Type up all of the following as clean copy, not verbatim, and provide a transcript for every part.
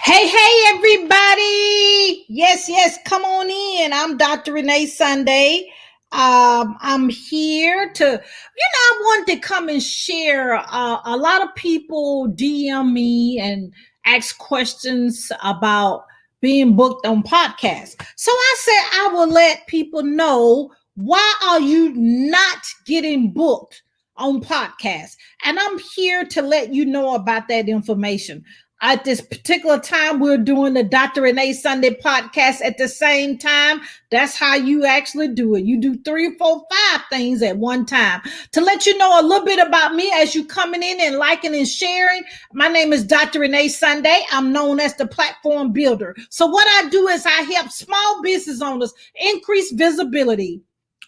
Hey, everybody. Yes, come on in. I'm Dr. Renee Sunday. I'm here I wanted to come and share. A lot of people DM me and ask questions about being booked on podcasts. So I said I will let people know, why are you not getting booked on podcasts? And I'm here to let you know about that information. At this particular time, we're doing the Dr. Renee Sunday podcast at the same time. That's how you actually do it. You do 3, 4, 5 things at one time. To let you know a little bit about me as you coming in and liking and sharing, my name is Dr. Renee Sunday. I'm known as the platform builder. So what I do is I help small business owners increase visibility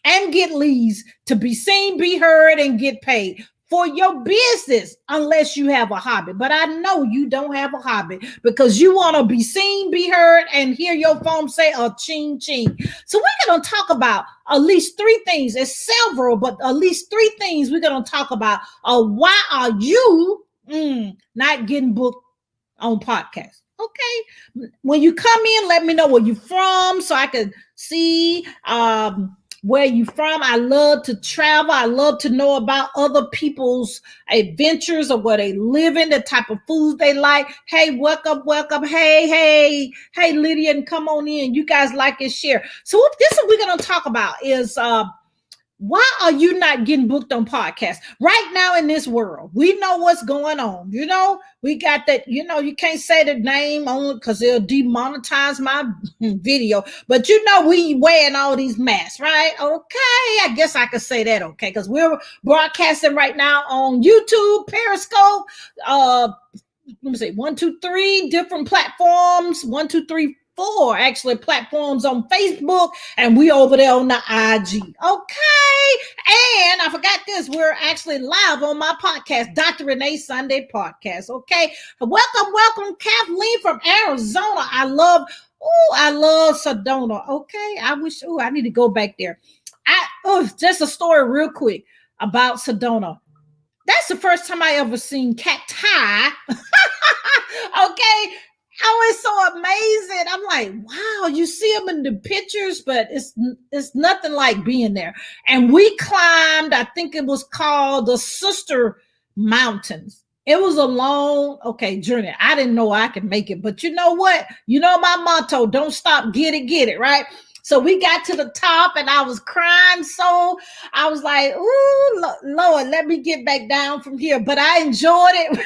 and get leads to be seen, be heard, and get paid for your business, unless you have a hobby. But I know you don't have a hobby, because you want to be seen, be heard, and hear your phone say a ching ching. So we're going to talk about at least 3 things. It's several, but at least 3 things we're going to talk about. Why are you not getting booked on podcasts? Okay. When you come in, let me know where you're from so I can see where you from. I love to travel. I love to know about other people's adventures, or where they live in, the type of foods they like. Hey, welcome. Hey, Lydia, and come on in. You guys like and share. So this is what we're going to talk about is why are you not getting booked on podcasts right now in this world? We know what's going on. We got that, you can't say the name only because they'll demonetize my video. But we wearing all these masks, right? Okay, I guess I could say that, okay, because we're broadcasting right now on YouTube, Periscope, let me say 1, 2, 3 different platforms, 1, 2, 3, 4 actually platforms on Facebook, and we over there on the IG. Okay. And I forgot this. We're actually live on my podcast, Dr. Renee Sunday Podcast. Okay. Welcome, Kathleen from Arizona. I love Sedona. Okay. I need to go back there. Just a story real quick about Sedona. That's the first time I ever seen cacti. Okay. Oh, it's so amazing. I'm like, wow, you see them in the pictures, but it's nothing like being there. And we climbed, I think it was called the Sister Mountains. It was a long, journey. I didn't know I could make it, but you know what? You know my motto, don't stop, get it, right? So we got to the top and I was crying. So I was like, ooh, Lord, let me get back down from here. But I enjoyed it.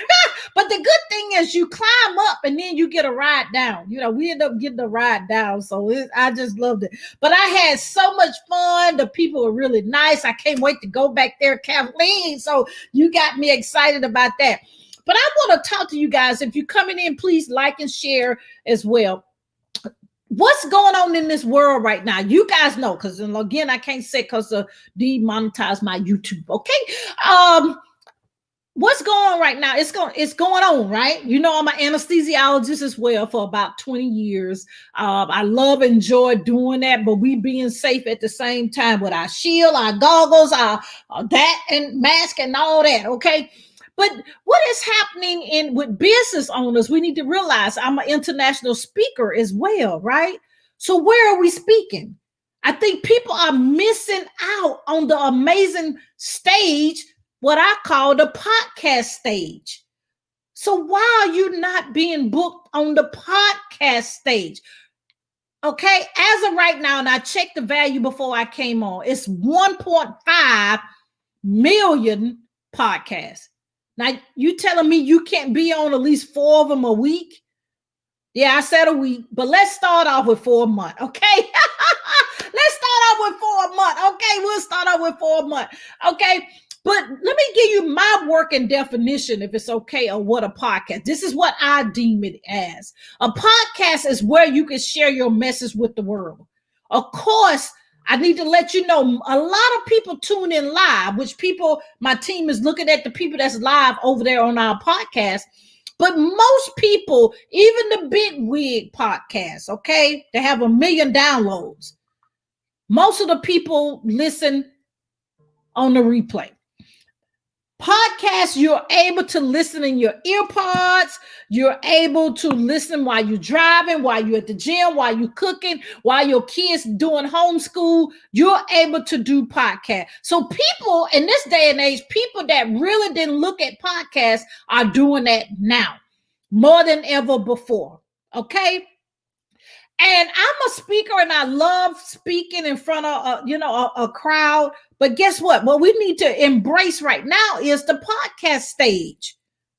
But the good thing is you climb up and then you get a ride down. We end up getting a ride down. So I just loved it. But I had so much fun. The people were really nice. I can't wait to go back there, Kathleen. So you got me excited about that. But I want to talk to you guys. If you're coming in, please like and share as well. What's going on in this world right now? You guys know, because again, I can't say because of demonetize my YouTube. Okay. What's going on right now? It's going on, right? I'm an anesthesiologist as well for about 20 years. I love, enjoy doing that, but we being safe at the same time with our shield, our goggles, our that and mask and all that. Okay. But what is happening with business owners? We need to realize I'm an international speaker as well, right? So where are we speaking? I think people are missing out on the amazing stage, what I call the podcast stage. So why are you not being booked on the podcast stage? Okay, as of right now, and I checked the value before I came on, it's 1.5 million podcasts. Now, you telling me you can't be on at least 4 of them a week? Yeah, I said a week, but let's start off with 4 a month, okay? Let's start off with 4 a month, okay? We'll start off with 4 a month, okay? But let me give you my working definition, if it's okay, of what a podcast. This is what I deem it as. A podcast is where you can share your message with the world. Of course, I need to let you know, a lot of people tune in live, which my team is looking at the people that's live over there on our podcast. But most people, even the big wig podcasts, okay, they have 1 million downloads. Most of the people listen on the replay. Podcasts, you're able to listen in your earpods. You're able to listen while you're driving, while you're at the gym, while you're cooking, while your kids doing homeschool. You're able to do podcasts. So people in this day and age, people that really didn't look at podcasts are doing that now more than ever before. Okay. And I'm a speaker and I love speaking in front of a crowd. But guess what? What we need to embrace right now is the podcast stage.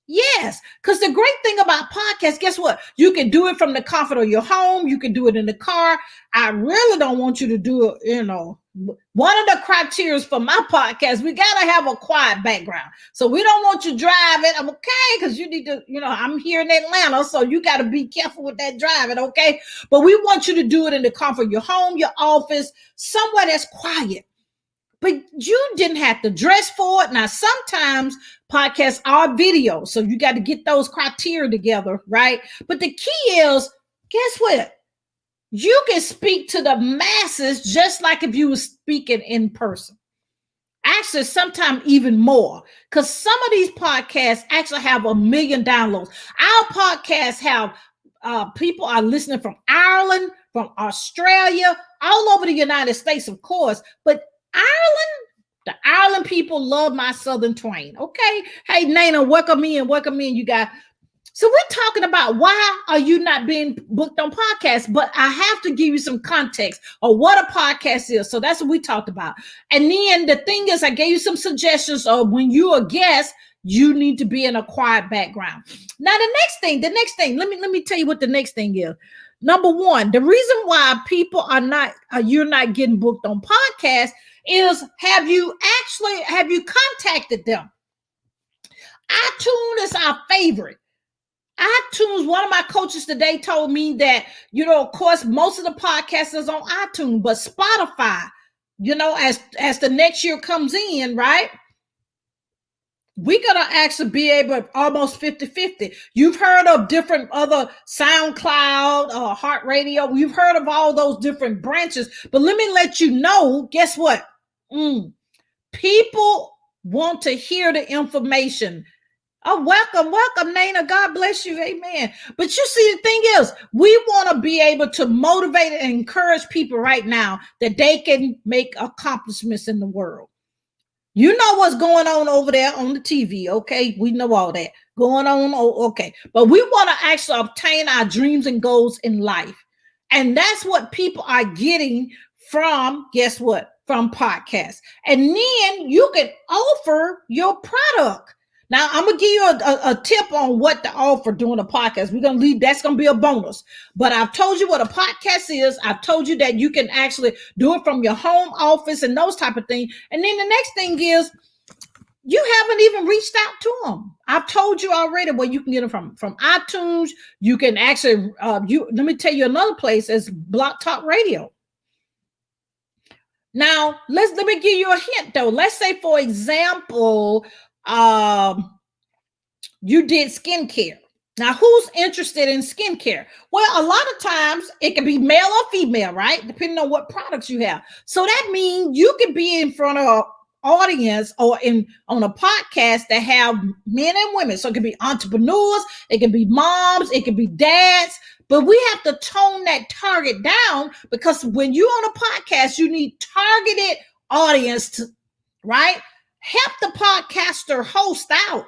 Yes, because the great thing about podcasts, guess what? You can do it from the comfort of your home. You can do it in the car. I really don't want you to do it, one of the criteria for my podcast, we got to have a quiet background. So we don't want you driving. I'm okay, because you need to, I'm here in Atlanta, so you got to be careful with that driving, okay? But we want you to do it in the comfort of your home, your office, somewhere that's quiet. But you didn't have to dress for it. Now, sometimes podcasts are video, so you got to get those criteria together, right? But the key is, guess what? You can speak to the masses just like if you were speaking in person. Actually, sometimes even more, because some of these podcasts actually have 1 million downloads. Our podcasts have people are listening from Ireland, from Australia, all over the United States, of course, but the Ireland people love my Southern twang. Okay. Hey, Nana, welcome in, you guys. So we're talking about why are you not being booked on podcasts, but I have to give you some context of what a podcast is. So that's what we talked about. And then the thing is, I gave you some suggestions of when you're a guest, you need to be in a quiet background. Now, the next thing, let me tell you what the next thing is. Number one, the reason why people you're not getting booked on podcasts is have you contacted them? iTunes is our favorite. iTunes, one of my coaches today told me that, of course, most of the podcasts is on iTunes, but Spotify, as the next year comes in, right? We're going to actually be able to almost 50-50. You've heard of different other SoundCloud, Heart Radio. You've heard of all those different branches. But let me let you know, guess what? People want to hear the information. Oh, welcome, Nana. God bless you. Amen. But you see, the thing is, we want to be able to motivate and encourage people right now that they can make accomplishments in the world. You know what's going on over there on the TV, okay? We know all that going on, okay. But we want to actually obtain our dreams and goals in life. And that's what people are getting from, guess what? From podcasts. And then you can offer your product. Now, I'm going to give you a tip on what to offer during a podcast. We're going to leave, that's going to be a bonus. But I've told you what a podcast is. I've told you that you can actually do it from your home office and those type of things. And then the next thing is, you haven't even reached out to them. I've told you already where you can get them from iTunes. You can actually, let me tell you another place is Block Talk Radio. Now, let me give you a hint though. Let's say, for example, you did skincare. Now, who's interested in skincare? Well, a lot of times it can be male or female, right? Depending on what products you have. So that means you could be in front of an audience or on a podcast that have men and women. So it can be entrepreneurs, it can be moms, it can be dads. But we have to tone that target down, because when you're on a podcast, you need targeted audience right? Help the podcaster host out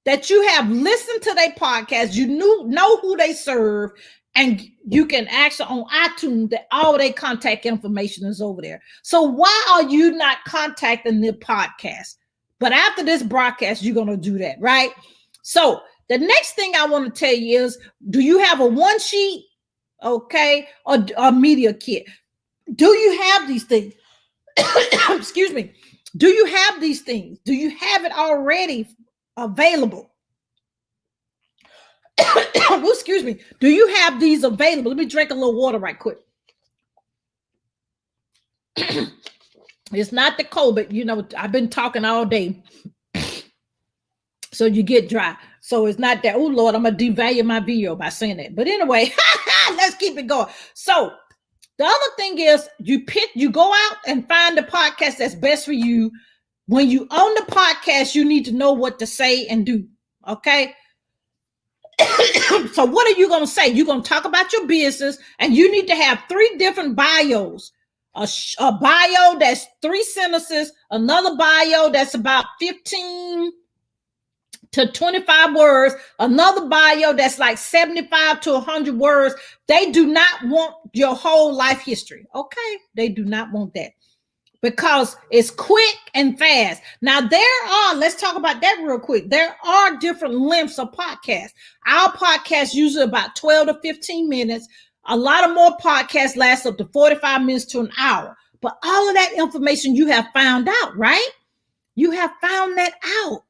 that you have listened to their podcast, you know who they serve, and you can actually on iTunes that all their contact information is over there. So why are you not contacting the podcast? But after this broadcast, you're going to do that, right? So the next thing I want to tell you is, do you have a one sheet, okay, or a media kit? Do you have these things? Excuse me. Do you have these things? Do you have it already available? Oh, excuse me. Do you have these available? Let me drink a little water right quick. It's not the COVID. I've been talking all day. So you get dry. So it's not that, oh Lord, I'm going to devalue my video by saying that. But anyway, let's keep it going. So the other thing is you go out and find the podcast that's best for you. When you own the podcast, you need to know what to say and do. Okay. So what are you going to say? You're going to talk about your business, and you need to have 3 different bios. A bio that's 3 sentences, another bio that's about 15 to 25 words, another bio that's like 75 to 100 words. They do not want your whole life history. Okay. They do not want that, because it's quick and fast. Now, let's talk about that real quick. There are different lengths of podcasts. Our podcast usually about 12 to 15 minutes. A lot of more podcasts last up to 45 minutes to an hour. But all of that information you have found out, right? You have found that out.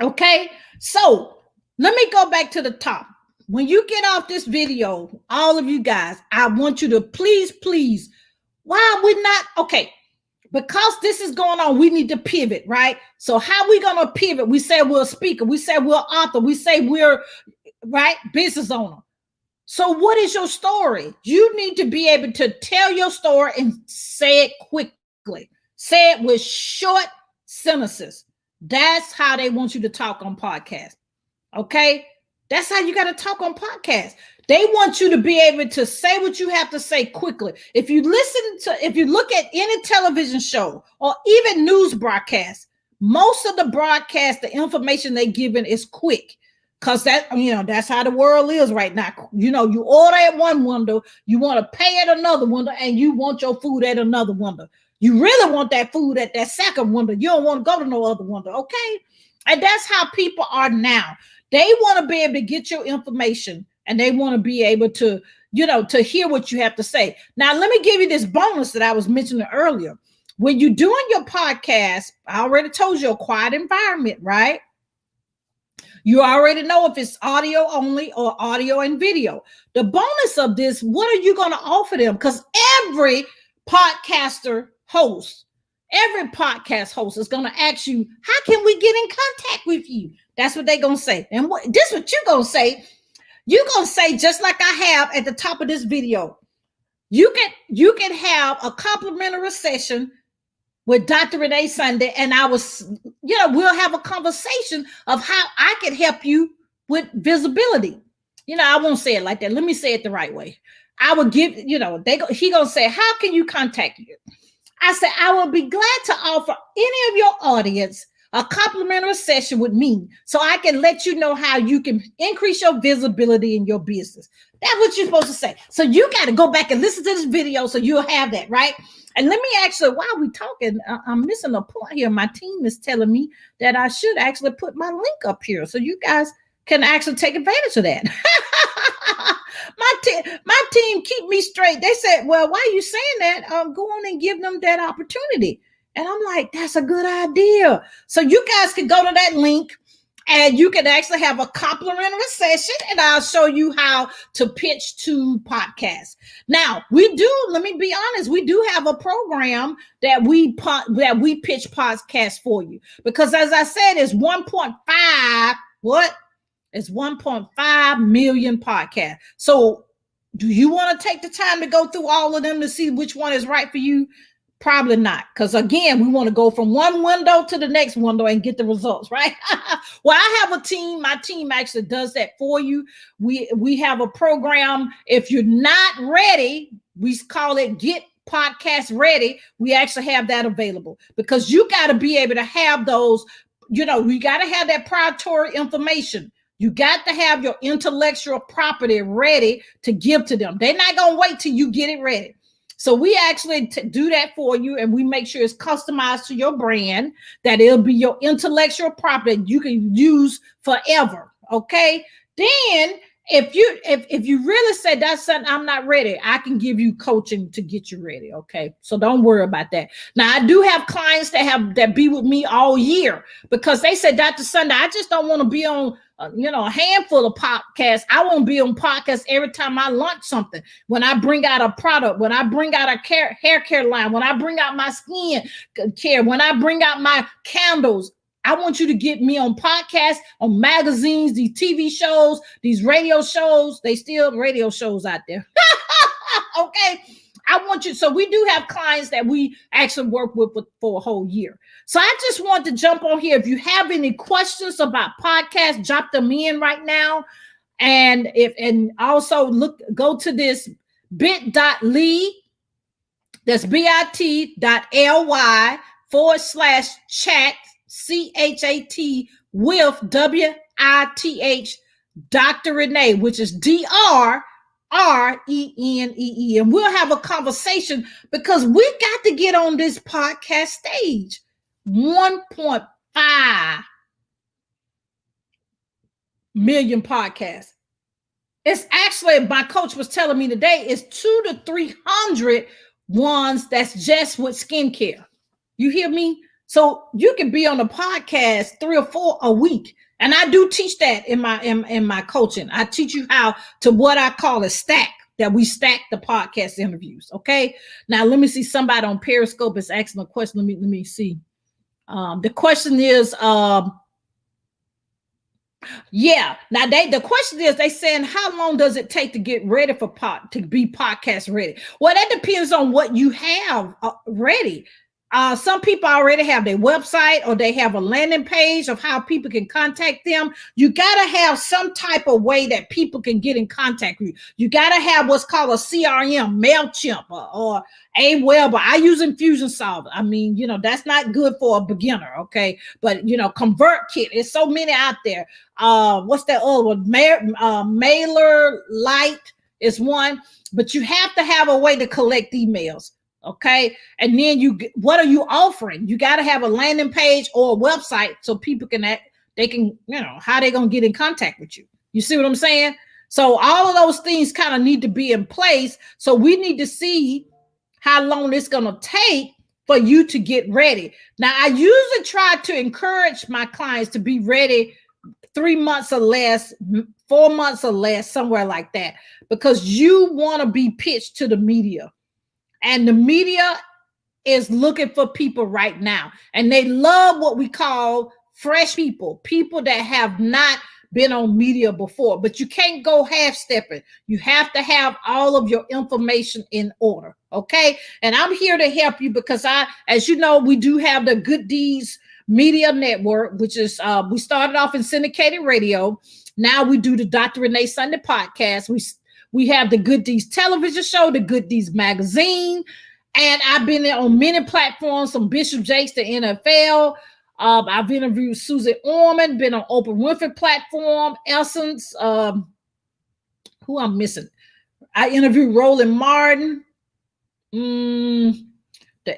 Okay, so let me go back to the top. When you get off this video, all of you guys, I want you to please, why are we not, okay, because this is going on, we need to pivot, right? So how we going to pivot? We say we're a speaker. We say we're author. We say we're, right, business owner. So what is your story? You need to be able to tell your story and say it quickly. Say it with short sentences. That's how they want you to talk on podcasts. Okay? That's how you got to talk on podcasts. They want you to be able to say what you have to say quickly. If you look at any television show or even news broadcasts, most of the broadcasts, the information they giving is quick. Because that's how the world is right now. You order at one window, you want to pay at another window, and you want your food at another window. You really want that food at that second window. You don't want to go to no other window, okay? And that's how people are now. They want to be able to get your information, and they want to be able to, to hear what you have to say. Now, let me give you this bonus that I was mentioning earlier. When you're doing your podcast, I already told you a quiet environment, right? You already know if it's audio only or audio and video. The bonus of this, what are you going to offer them? Because every podcast host is going to ask you, how can we get in contact with you? That's what they're going to say. And this is what you're going to say. You're going to say, just like I have at the top of this video, you can have a complimentary session with Dr. Renee Sunday, and we'll have a conversation of how I can help you with visibility. I won't say it like that. Let me say it the right way. I will give, he gonna say, how can you contact you? I said, I will be glad to offer any of your audience a complimentary session with me so I can let you know how you can increase your visibility in your business. That's what you're supposed to say. So you got to go back and listen to this video so you'll have that, right? And let me actually, while we're talking, I'm missing a point here. My team is telling me that I should actually put my link up here so you guys can actually take advantage of that. My team keep me straight. They said, well, why are you saying that? Go on and give them that opportunity. And I'm like, that's a good idea. So you guys can go to that link and you can actually have a complimentary session, and I'll show you how to pitch to podcasts. Now, let me be honest, we do have a program that we pitch podcasts for you. Because as I said, it's 1.5, It's 1.5 million podcasts. So do you want to take the time to go through all of them to see which one is right for you? Probably not. Because again, we want to go from one window to the next window and get the results, right? Well, I have a team. My team actually does that for you. We have a program. If you're not ready, we call it Get Podcast Ready. We actually have that available because you got to be able to have those, you got to have that proprietary information. You got to have your intellectual property ready to give to them. They're not going to wait till you get it ready. So we actually do that for you, and we make sure it's customized to your brand, that it'll be your intellectual property you can use forever. Okay. Then if you really say that's something I'm not ready, I can give you coaching to get you ready. Okay. So don't worry about that. Now I do have clients that be with me all year because they said, Dr. Sunday, I just don't want to be on a handful of podcasts. I won't be on podcasts every time I launch something. When I bring out a product, when I bring out a hair care line, when I bring out my skin care, when I bring out my candles, I want you to get me on podcasts, on magazines, these TV shows, these radio shows. They still radio shows out there. Okay. I want you. So we do have clients that we actually work with for a whole year. So I just want to jump on here. If you have any questions about podcasts, drop them in right now. And also go to this bit.ly, that's bit.ly/chat, CHAT, with WITH, Dr. Renee, which is DRRENEE. And we'll have a conversation because we got to get on this podcast stage. 1.5 million podcasts. It's actually, my coach was telling me today, it's 200 to 300 ones that's just with skincare. You hear me? So you can be on a podcast 3 or 4 a week. And I do teach that in my coaching. I teach you how to, what I call a stack, that we stack the podcast interviews. Okay. Now let me see, somebody on Periscope is asking a question. Let me see. The question is, yeah. Now the question is, they saying, how long does it take to get ready to be podcast ready? Well, that depends on what you have ready. Some people already have their website, or they have a landing page of how people can contact them. You got to have some type of way that people can get in contact with you. You got to have what's called a CRM, MailChimp, or Aweber. I use Infusionsoft. I mean, that's not good for a beginner, okay? But, ConvertKit. There's so many out there. What's that other one? Mailer Lite is one. But you have to have a way to collect emails. Okay. And then what are you offering? You got to have a landing page or a website so people can, how they going to get in contact with you. You see what I'm saying? So all of those things kind of need to be in place. So we need to see how long it's going to take for you to get ready. Now, I usually try to encourage my clients to be ready 3 months or less, 4 months or less, somewhere like that, because you want to be pitched to the media. And the media is looking for people right now. And they love what we call fresh people that have not been on media before. But you can't go half-stepping. You have to have all of your information in order, okay? And I'm here to help you because as you know, we do have the Good Deeds Media Network, which is, we started off in syndicated radio. Now we do the Dr. Renee Sunday podcast. We have the Good Deeds television show, the Good Deeds magazine, and I've been on many platforms, from Bishop Jakes to NFL. I've interviewed Susie Orman, been on Oprah Winfrey platform, Essence. Who I'm missing? I interviewed Roland Martin, the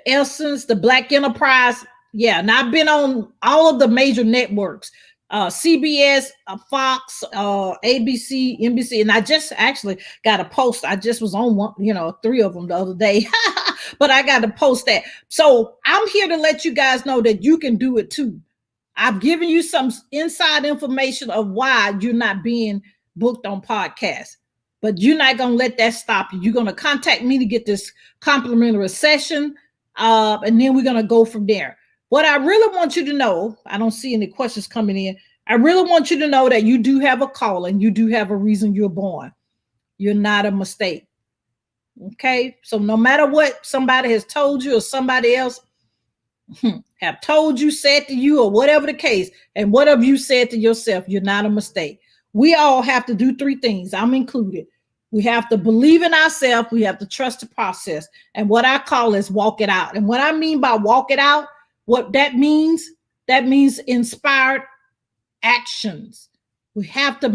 Essence, the Black Enterprise. Yeah, and I've been on all of the major networks. CBS, Fox, ABC, NBC, and I just actually got a post. I just was on one, 3 of them the other day, but I got to post that. So I'm here to let you guys know that you can do it too. I've given you some inside information of why you're not being booked on podcasts, but you're not going to let that stop you. You're going to contact me to get this complimentary session, and then we're going to go from there. What I really want you to know, I don't see any questions coming in. I really want you to know that you do have a calling. You do have a reason you're born. You're not a mistake. Okay? So no matter what somebody has told you or somebody else have told you, said to you, or whatever the case, and whatever you said to yourself, you're not a mistake. We all have to do 3 things. I'm included. We have to believe in ourselves. We have to trust the process. And what I call is walk it out. And what I mean by walk it out, what that means inspired actions. We have to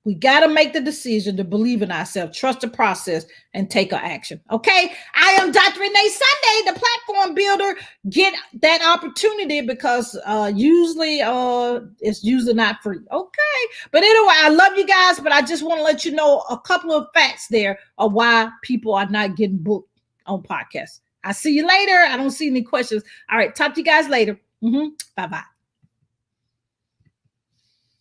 we got to make the decision to believe in ourselves, trust the process, and take an action. Okay. I am Dr. Renee Sunday, the platform builder. Get that opportunity because usually it's usually not free. Okay. But anyway, I love you guys, but I just want to let you know a couple of facts there of why people are not getting booked on podcasts. I'll see you later. I don't see any questions. All right. Talk to you guys later. Bye-bye.